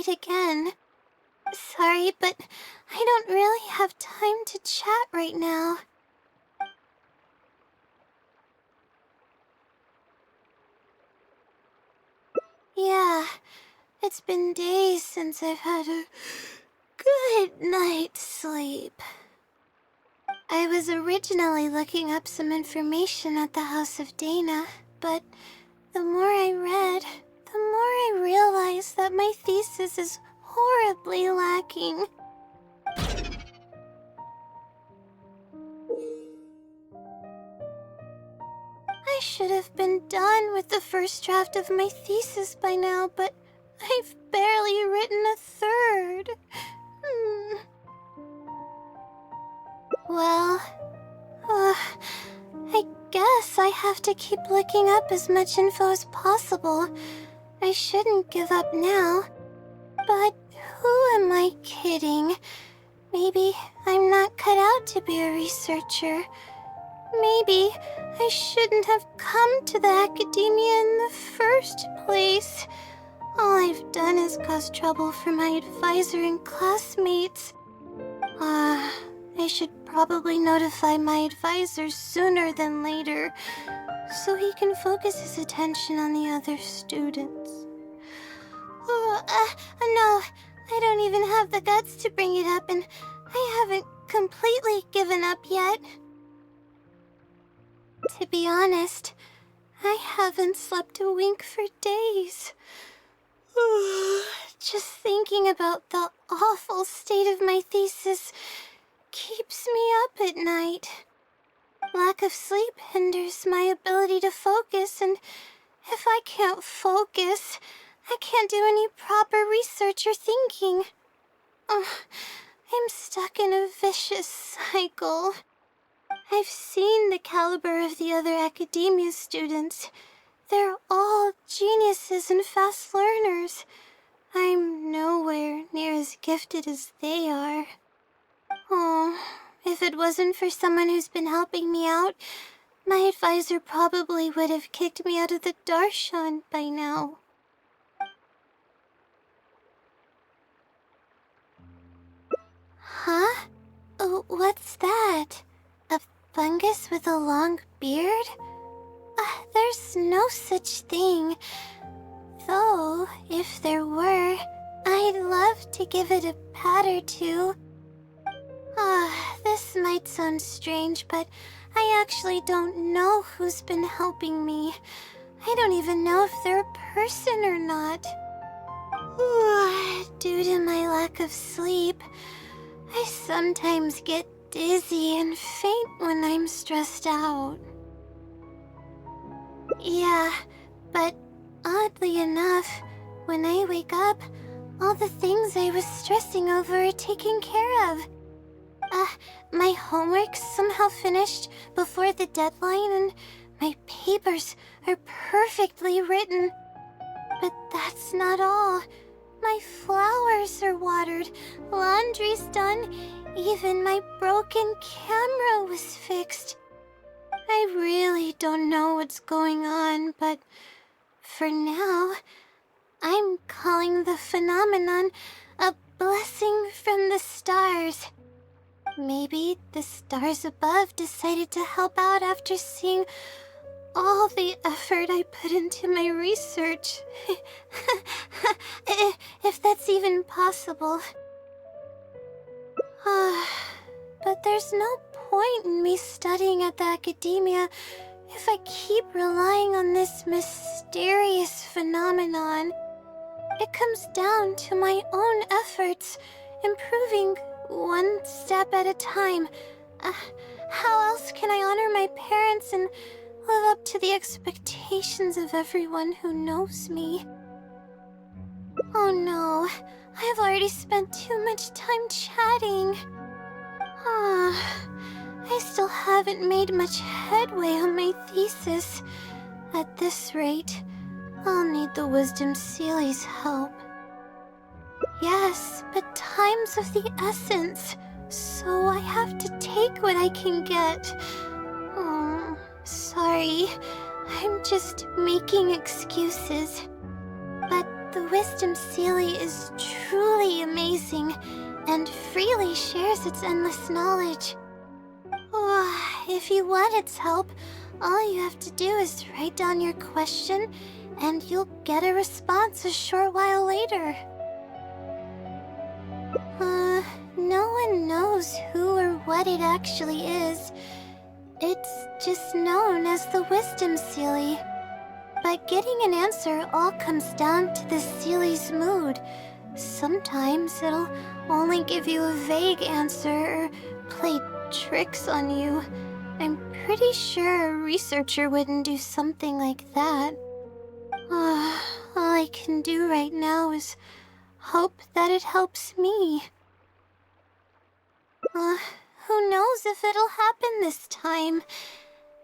it again. Sorry, but I don't really have time to chat right now. Yeah, it's been days since I've had a good night's sleep. I was originally looking up some information at the House of Dana, but the more I read, the more I realized that my thesis is horribly lacking. I should have been done with the first draft of my thesis by now, but I've barely written a third. Well, I guess I have to keep looking up as much info as possible. I shouldn't give up now. But who am I kidding? Maybe I'm not cut out to be a researcher. Maybe I shouldn't have come to the academia in the first place. All I've done is cause trouble for my advisor and classmates. I should probably notify my advisor sooner than later, so he can focus his attention on the other students. No, I don't even have the guts to bring it up, and I haven't completely given up yet. To be honest, I haven't slept a wink for days. Just thinking about the awful state of my thesis keeps me up at night. Lack of sleep hinders my ability to focus, and if I can't focus, I can't do any proper research or thinking. I'm stuck in a vicious cycle. I've seen the caliber of the other academia students. They're all geniuses and fast learners. I'm nowhere near as gifted as they are. Oh, if it wasn't for someone who's been helping me out, my advisor probably would have kicked me out of the darshan by now. Huh? What's that? A fungus with a long beard? There's no such thing. Though, if there were, I'd love to give it a pat or two. This might sound strange, but I actually don't know who's been helping me. I don't even know if they're a person or not. Due to my lack of sleep, I sometimes get dizzy and faint when I'm stressed out. Yeah, but oddly enough, when I wake up, all the things I was stressing over are taken care of. My homework's somehow finished before the deadline, and my papers are perfectly written. But that's not all. My flowers are watered, laundry's done, even my broken camera was fixed. I really don't know what's going on, but for now, I'm calling the phenomenon a blessing from the stars. Maybe the stars above decided to help out after seeing all the effort I put into my research. If that's even possible. But there's no point in me studying at the academia if I keep relying on this mysterious phenomenon. It comes down to my own efforts, improving one step at a time. How else can I honor my parents and live up to the expectations of everyone who knows me? Oh no, I've already spent too much time chatting. I still haven't made much headway on my thesis. At this rate, I'll need the Wisdom Seeley's help. Yes, but time's of the essence, so I have to take what I can get. Sorry, I'm just making excuses. But the wisdom Sealy is truly amazing and freely shares its endless knowledge. Oh, if you want its help, all you have to do is write down your question and you'll get a response a short while later. No one knows who or what it actually is. It's just known as the Wisdom Sealy. But getting an answer all comes down to the Sealy's mood. Sometimes it'll only give you a vague answer or play tricks on you. I'm pretty sure a researcher wouldn't do something like that. All I can do right now is hope that it helps me. Who knows if it'll happen this time?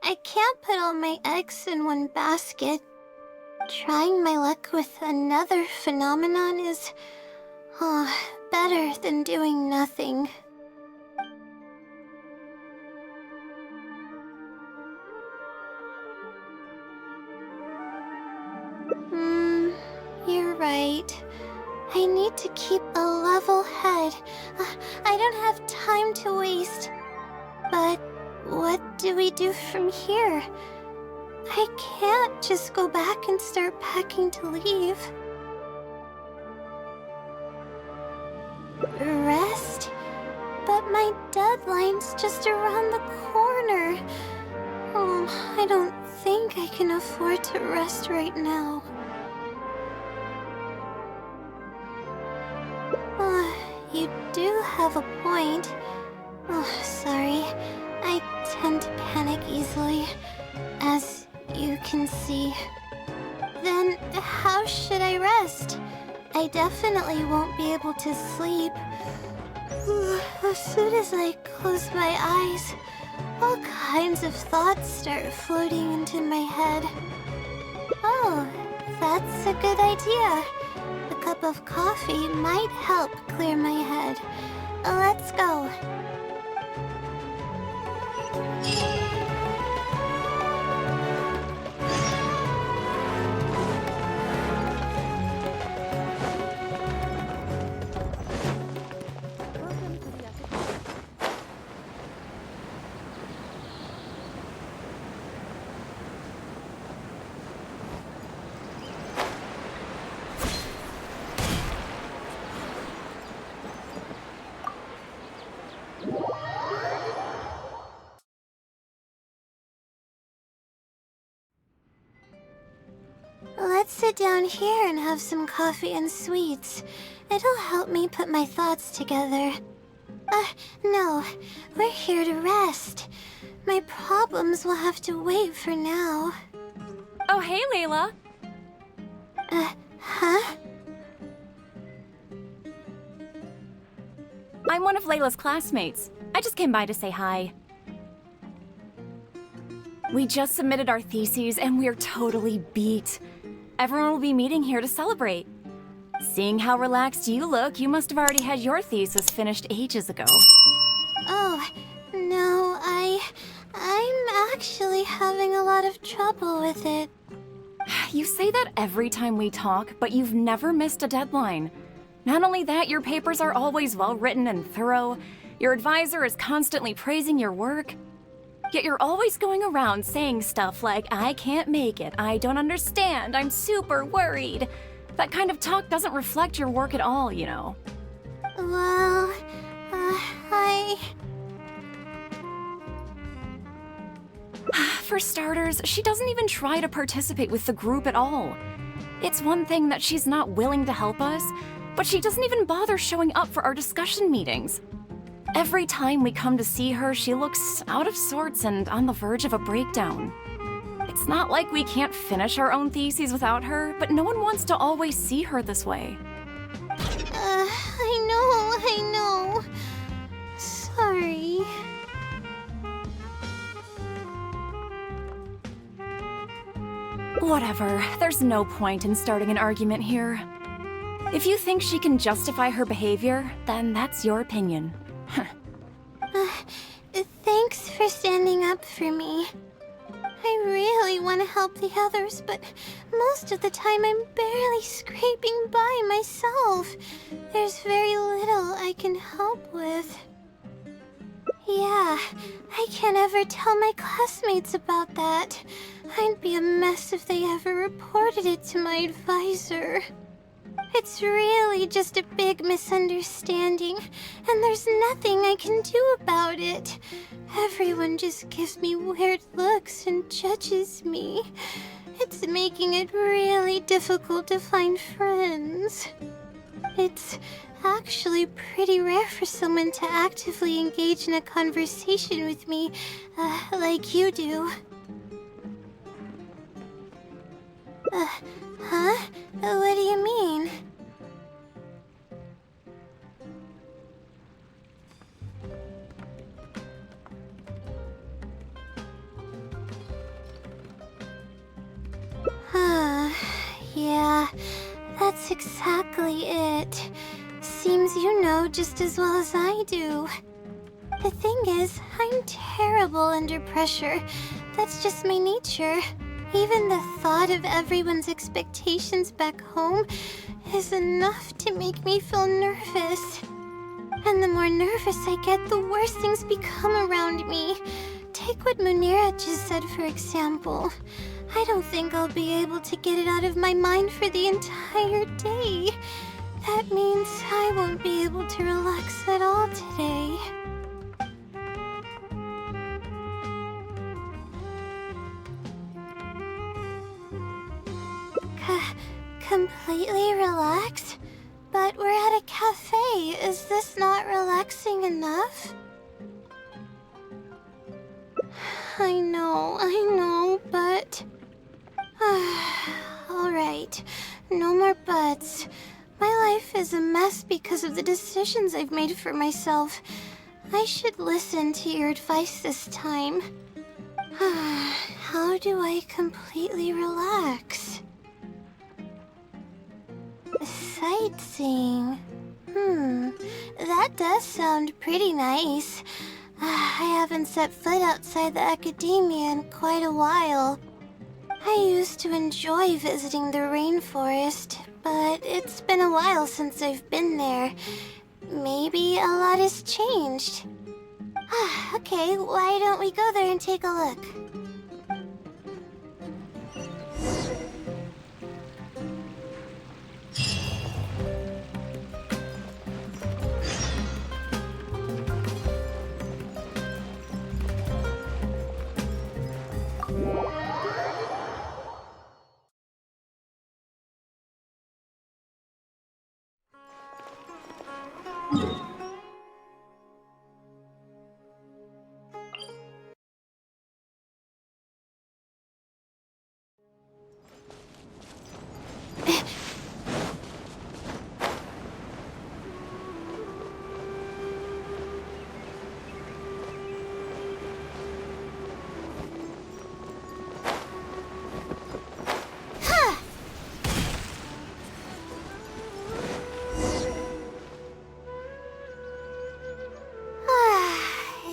I can't put all my eggs in one basket. Trying my luck with another phenomenon is, better than doing nothing. You're right. I need to keep a level head. I don't have time to waste. But what do we do from here? I can't just go back and start packing to leave. Rest? But my deadline's just around the corner. I don't think I can afford to rest right now. You do have a point. Sorry. I tend to panic easily, as you can see. Then how should I rest? I definitely won't be able to sleep. As soon as I close my eyes, all kinds of thoughts start floating into my head. Oh, that's a good idea. A cup of coffee might help clear my head. Let's go. Let's sit down here and have some coffee and sweets. It'll help me put my thoughts together. No. We're here to rest. My problems will have to wait for now. Oh, hey, Layla. Huh? I'm one of Layla's classmates. I just came by to say hi. We just submitted our theses and we're totally beat. Everyone will be meeting here to celebrate. Seeing how relaxed you look, you must have already had your thesis finished ages ago. Oh, no, I'm actually having a lot of trouble with it. You say that every time we talk, but you've never missed a deadline. Not only that, your papers are always well written and thorough. Your advisor is constantly praising your work. Yet you're always going around saying stuff like, I can't make it, I don't understand, I'm super worried. That kind of talk doesn't reflect your work at all, you know. Well, For starters, she doesn't even try to participate with the group at all. It's one thing that she's not willing to help us, but she doesn't even bother showing up for our discussion meetings. Every time we come to see her, she looks out of sorts and on the verge of a breakdown. It's not like we can't finish our own theses without her, but no one wants to always see her this way. I know. Sorry. Whatever, there's no point in starting an argument here. If you think she can justify her behavior, then that's your opinion. Thanks for standing up for me. I really want to help the others, but most of the time I'm barely scraping by myself. There's very little I can help with. Yeah, I can't ever tell my classmates about that. I'd be a mess if they ever reported it to my advisor. It's really just a big misunderstanding, and there's nothing I can do about it. Everyone just gives me weird looks and judges me. It's making it really difficult to find friends. It's actually pretty rare for someone to actively engage in a conversation with me, like you do. Huh? What do you mean? Yeah, that's exactly it. Seems you know just as well as I do. The thing is, I'm terrible under pressure. That's just my nature. Even the thought of everyone's expectations back home is enough to make me feel nervous. And the more nervous I get, the worse things become around me. Take what Munira just said, for example. I don't think I'll be able to get it out of my mind for the entire day. That means I won't be able to relax at all today. Completely relax? But we're at a cafe. Is this not relaxing enough? I know, but... Alright, no more buts. My life is a mess because of the decisions I've made for myself. I should listen to your advice this time. How do I completely relax? Sightseeing. That does sound pretty nice. I haven't set foot outside the academia in quite a while. I used to enjoy visiting the rainforest, but it's been a while since I've been there. Maybe a lot has changed. Okay, why don't we go there and take a look?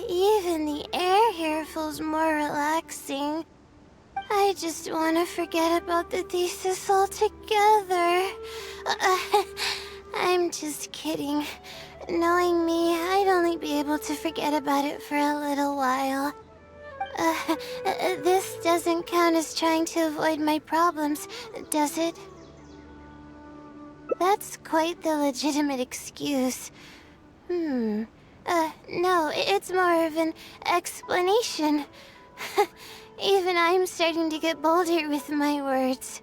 Even the air here feels more relaxing. I just want to forget about the thesis altogether. I'm just kidding. Knowing me, I'd only be able to forget about it for a little while. This doesn't count as trying to avoid my problems, does it? That's quite the legitimate excuse. No, it's more of an explanation. Even I'm starting to get bolder with my words.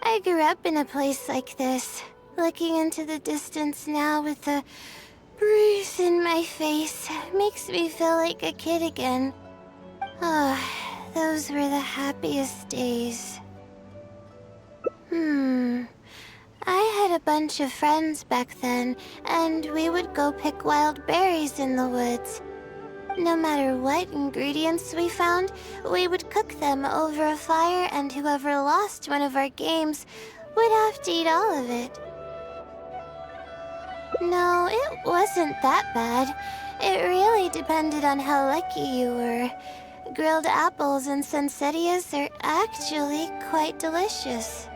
I grew up in a place like this, looking into the distance now with the breeze in my face makes me feel like a kid again. Those were the happiest days. I had a bunch of friends back then, and we would go pick wild berries in the woods. No matter what ingredients we found, we would cook them over a fire, and whoever lost one of our games would have to eat all of it. No, it wasn't that bad. It really depended on how lucky you were. grilled apples and sunsettias are actually quite delicious.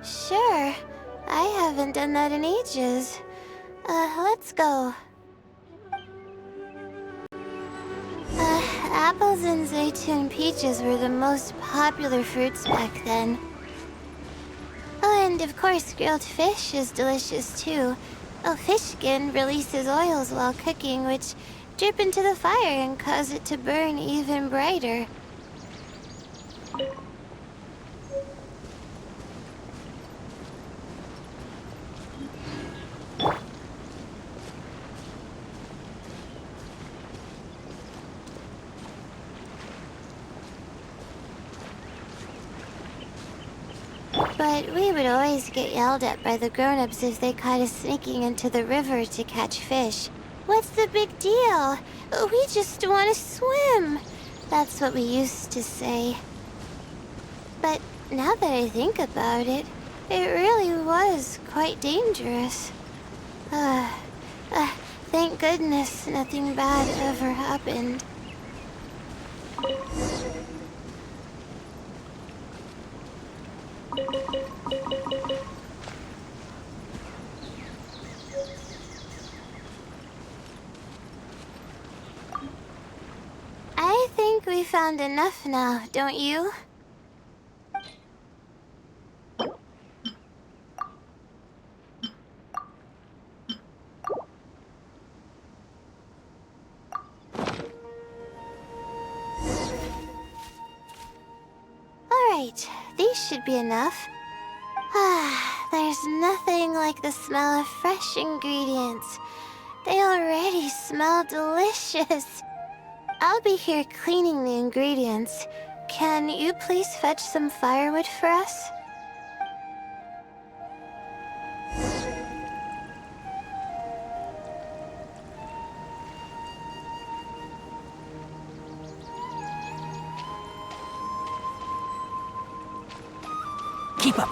Sure. I haven't done that in ages. Let's go. Apples and zaytun peaches were the most popular fruits back then. Oh, and of course, grilled fish is delicious too. Oh, fish skin releases oils while cooking, which drip into the fire and cause it to burn even brighter. But we would always get yelled at by the grown-ups if they caught us sneaking into the river to catch fish. What's the big deal? We just want to swim. That's what we used to say. But now that I think about it, it really was quite dangerous. Thank goodness nothing bad ever happened. I think we found enough now, don't you? Alright, these should be enough. There's nothing like the smell of fresh ingredients. They already smell delicious. I'll be here cleaning the ingredients. Can you please fetch some firewood for us? Keep up.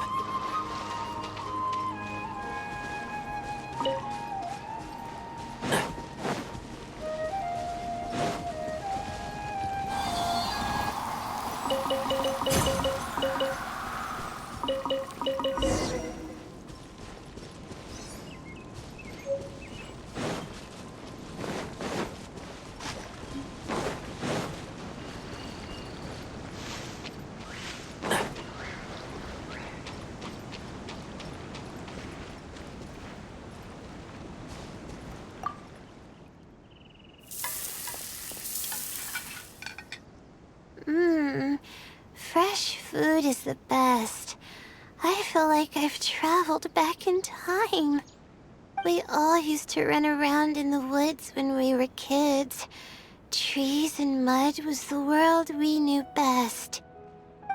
Fresh food is the best. I feel like I've traveled back in time. We all used to run around in the woods when we were kids. Trees and mud was the world we knew best.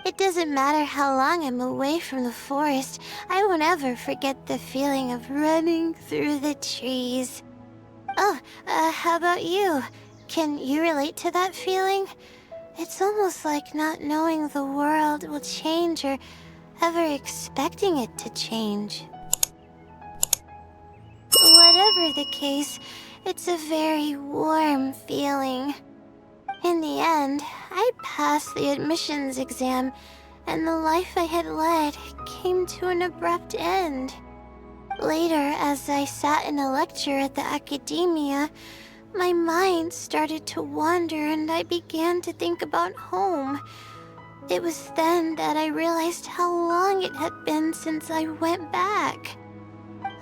It doesn't matter how long I'm away from the forest, I won't ever forget the feeling of running through the trees. Oh, how about you? Can you relate to that feeling? It's almost like not knowing the world will change or ever expecting it to change. Whatever the case, it's a very warm feeling. In the end, I passed the admissions exam, and the life I had led came to an abrupt end. Later, as I sat in a lecture at the academia, my mind started to wander and I began to think about home. It was then that I realized how long it had been since I went back.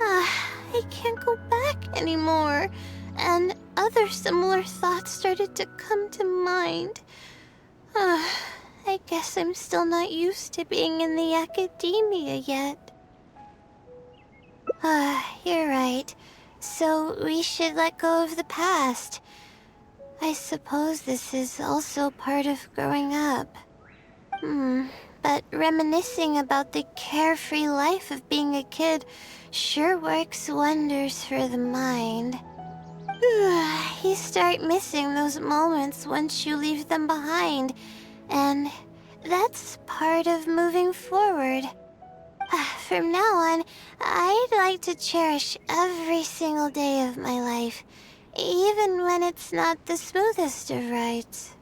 I can't go back anymore, and other similar thoughts started to come to mind. I guess I'm still not used to being in the academia yet. You're right. So we should let go of the past. I suppose this is also part of growing up. But reminiscing about the carefree life of being a kid sure works wonders for the mind. You start missing those moments once you leave them behind, and that's part of moving forward. From now on, I'd like to cherish every single day of my life, even when it's not the smoothest of rides.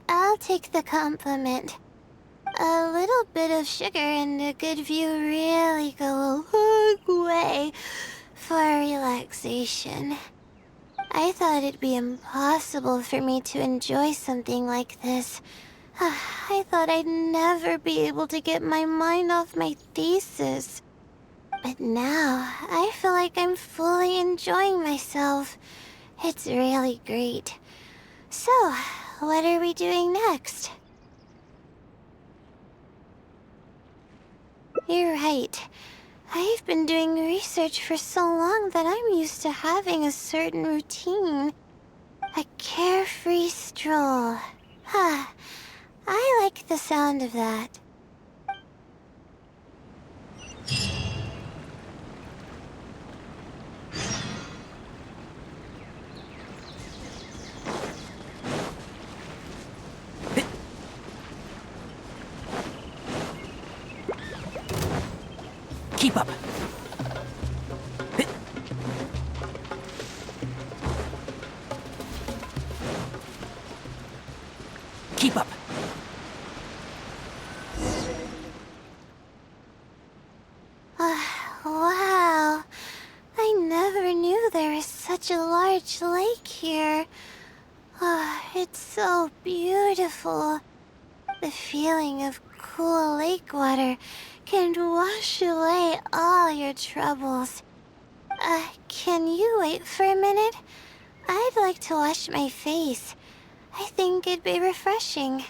I'll take the compliment. A little bit of sugar and a good view really go a long way for relaxation. I thought it'd be impossible for me to enjoy something like this. I thought I'd never be able to get my mind off my thesis. But now, I feel like I'm fully enjoying myself. It's really great. So, what are we doing next? You're right. I've been doing research for so long that I'm used to having a certain routine. A carefree stroll. I like the sound of that. Keep up. Keep up. Wow. I never knew there was such a large lake here. It's so beautiful. The feeling of cool lake water can wash away all your troubles. Can you wait for a minute? I'd like to wash my face. I think it'd be refreshing.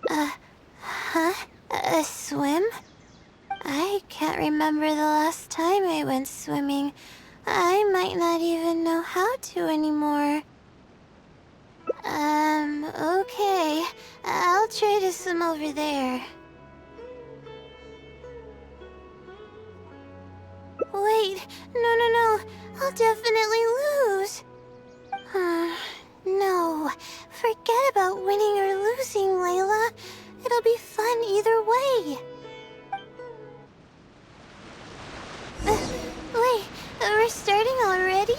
A swim? I can't remember the last time I went swimming. I might not even know how to anymore. Okay. I'll try to swim over there. Wait, no. I'll definitely lose. No. Forget about winning or losing, Layla. It'll be fun either way. Wait, we're starting already?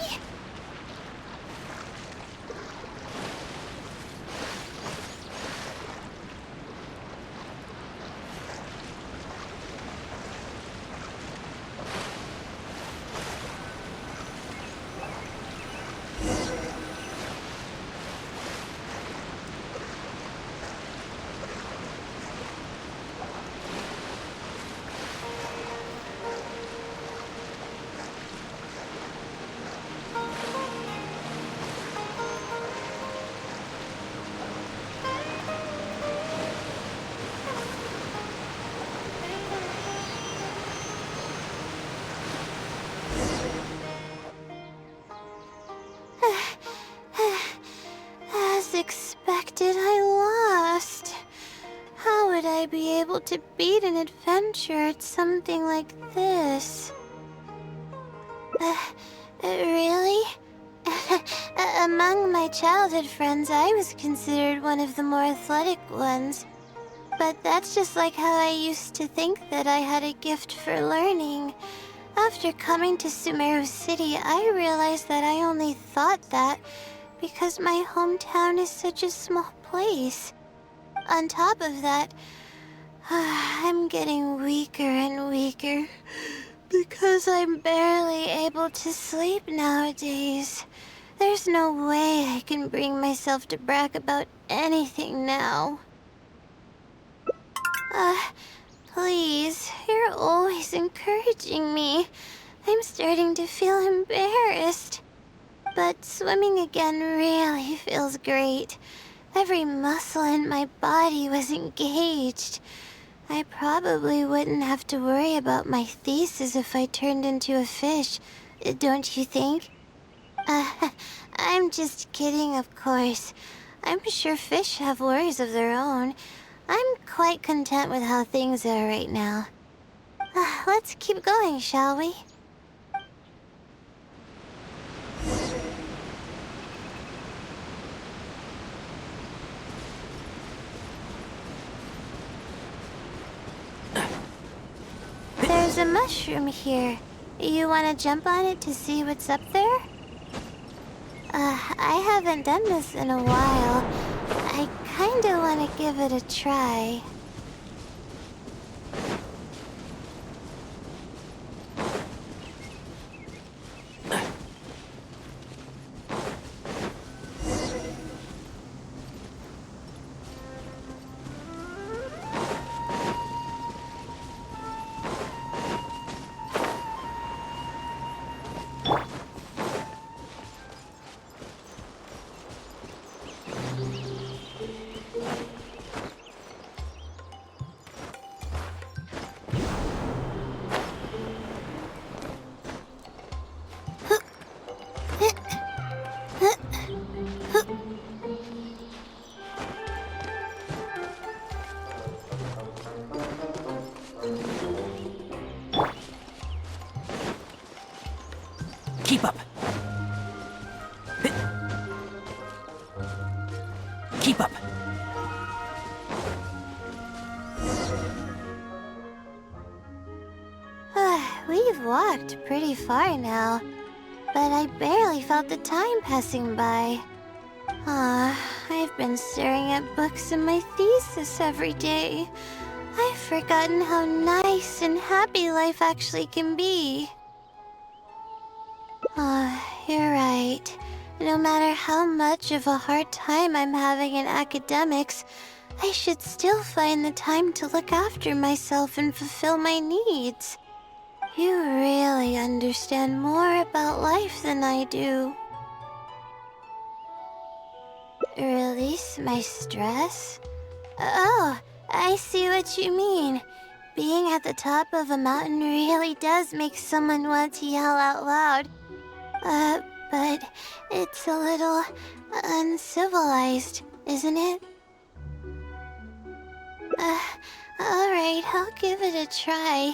As expected, I lost. How would I be able to beat an adventure at something like this? Really? Among my childhood friends, I was considered one of the more athletic ones. But that's just like how I used to think that I had a gift for learning. After coming to Sumeru City, I realized that I only thought that because my hometown is such a small place. On top of that, I'm getting weaker and weaker because I'm barely able to sleep nowadays. There's no way I can bring myself to brag about anything now. Please, you're always encouraging me. I'm starting to feel embarrassed. But swimming again really feels great. Every muscle in my body was engaged. I probably wouldn't have to worry about my thesis if I turned into a fish, don't you think? I'm just kidding, of course. I'm sure fish have worries of their own. I'm quite content with how things are right now. Let's keep going, shall we? There's There's a mushroom here. You want to jump on it to see what's up there? I haven't done this in a while. I kinda want to give it a try. Keep up. Keep up. We've walked pretty far now, but I barely felt the time passing by. I've been staring at books in my thesis every day. I've forgotten how nice and happy life actually can be. You're right. No matter how much of a hard time I'm having in academics, I should still find the time to look after myself and fulfill my needs. You really understand more about life than I do. Release my stress? Oh, I see what you mean. Being at the top of a mountain really does make someone want to yell out loud. But it's a little uncivilized, isn't it? Alright, I'll give it a try.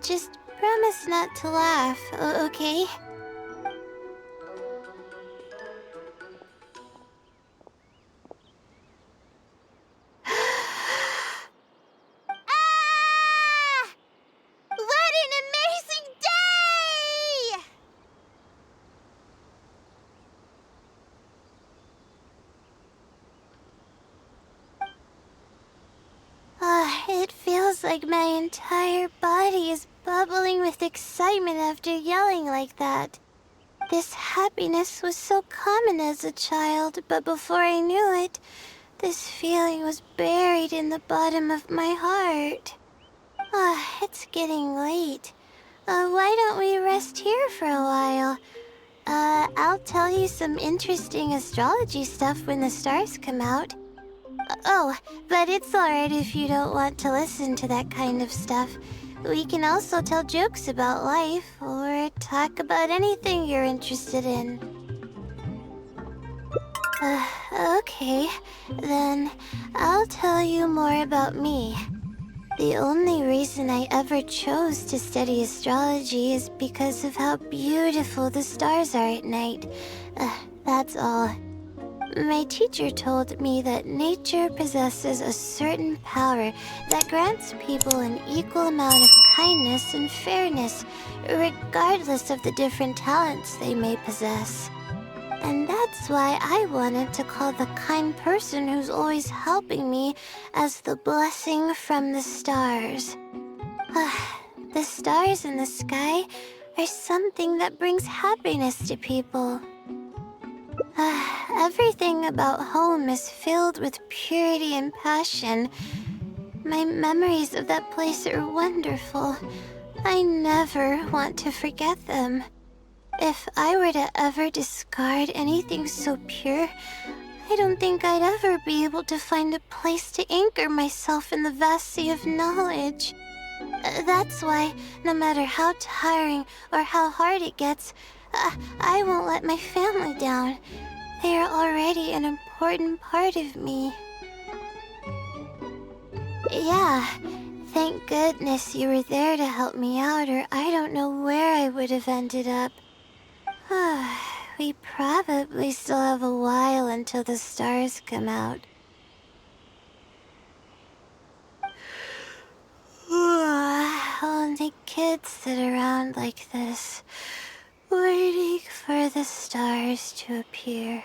Just promise not to laugh, okay? Ah! What an amazing day! It feels like my entire body is bubbling with excitement after yelling like that. This happiness was so common as a child, but before I knew it, this feeling was buried in the bottom of my heart. It's getting late. Why don't we rest here for a while? I'll tell you some interesting astrology stuff when the stars come out. Oh, but it's alright if you don't want to listen to that kind of stuff. We can also tell jokes about life, or talk about anything you're interested in. Okay, then I'll tell you more about me. The only reason I ever chose to study astrology is because of how beautiful the stars are at night. That's all. My teacher told me that nature possesses a certain power that grants people an equal amount of kindness and fairness, regardless of the different talents they may possess. And that's why I wanted to call the kind person who's always helping me as the blessing from the stars. The stars in the sky are something that brings happiness to people. Everything about home is filled with purity and passion. My memories of that place are wonderful. I never want to forget them. If I were to ever discard anything so pure, I don't think I'd ever be able to find a place to anchor myself in the vast sea of knowledge. That's why, no matter how tiring or how hard it gets, I won't let my family down. They are already an important part of me. Yeah, thank goodness you were there to help me out, or I don't know where I would have ended up. We probably still have a while until the stars come out. how only kids sit around like this, waiting for the stars to appear.